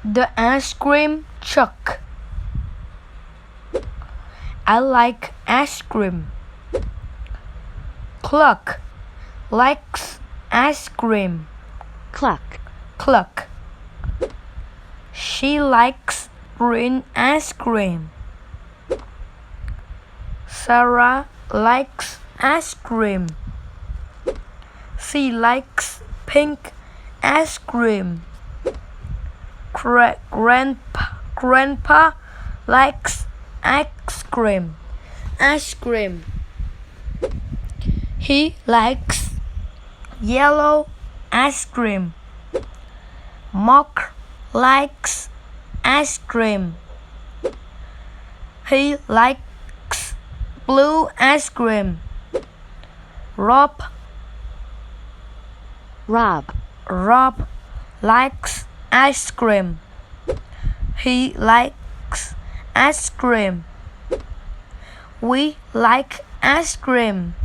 The ice cream truck. I like ice cream. Cluck likes ice cream. Cluck. Cluck. She likes green ice cream. Sarah likes ice cream. She likes pink ice cream. Grandpa likes ice cream. Ice cream. He likes yellow ice cream. Mark likes ice cream. He likes blue ice cream. Rob likes ice cream. He likes ice cream. We like ice cream.